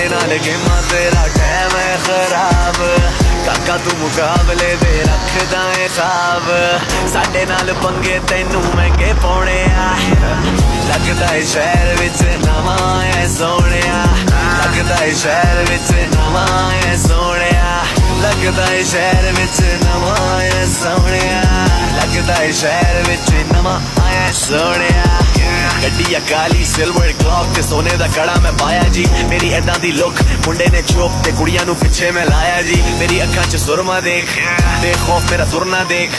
साडे नाल गेमां तेरा टैम है खराब काका तू मुकाबले दे रखदा है ख्वाब साडे नाल पंगे तैनू महंगे पौने आ लगदा है शहर विच नवां है सोहणिया लगदा है शहर विच नवां है सोहणिया लगदा है शहर विच नवां है सोहणिया लगदा है शहर विच नवां है सोहणिया गड्डी काली सिल्वर क्लॉक ते सोने दा कड़ा मैं पाया जी मेरी ऐदां दी लुक मुंडे ने चोप ते कुड़ियां नू पिछे मैं लाया जी मेरी अखां च सुरमा देख बेखौफ मेरा तुरना देख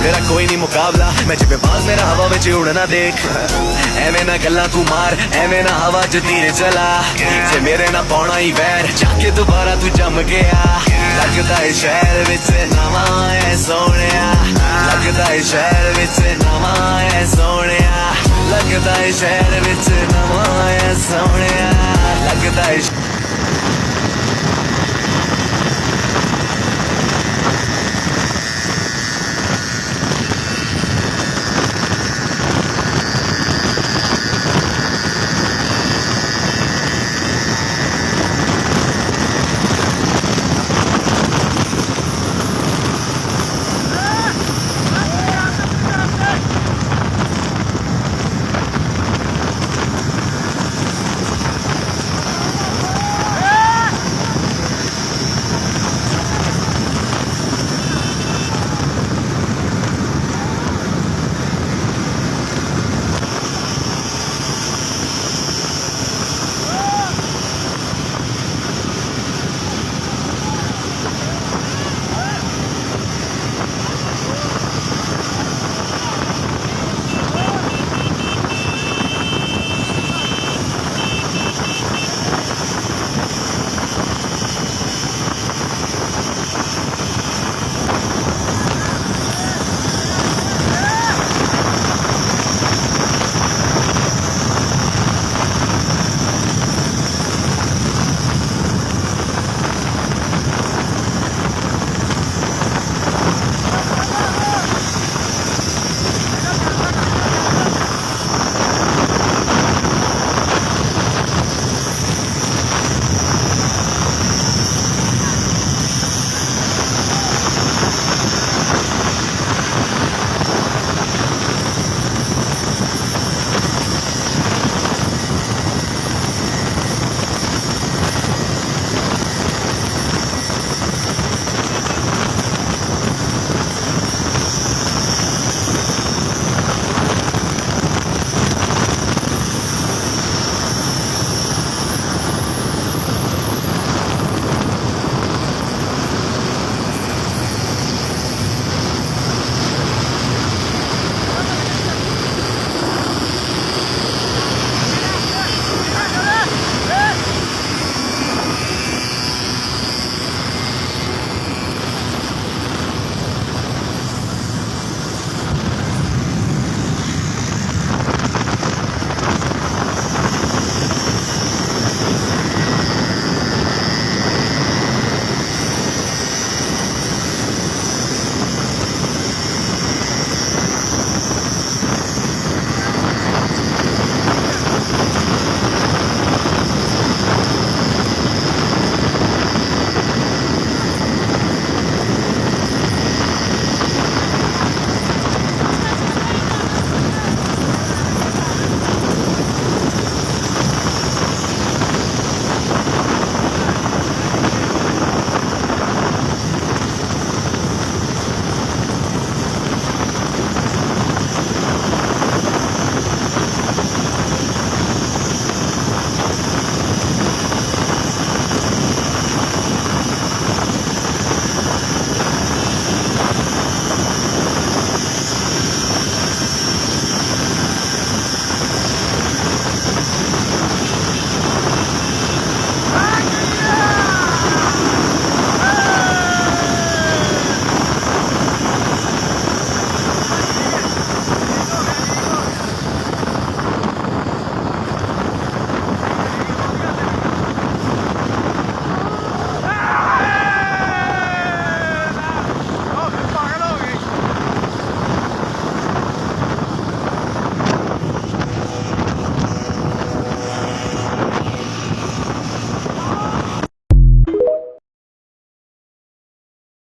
मेरा कोई नहीं मुकाबला मैं जिवें बाज मेरा हवा विच उड़ना देख एवें ना गल्लां तू मार एवें ना हवा च तीर चला जे मेरे ना पाउणा ही वैर जाके दोबारा तू जम गया लगदा है शहर विच नवां है सोहणिया लगदा है शहर विच नवां है सोहणिया लगदा है शहर विच नवां है सोहणिया लगदा है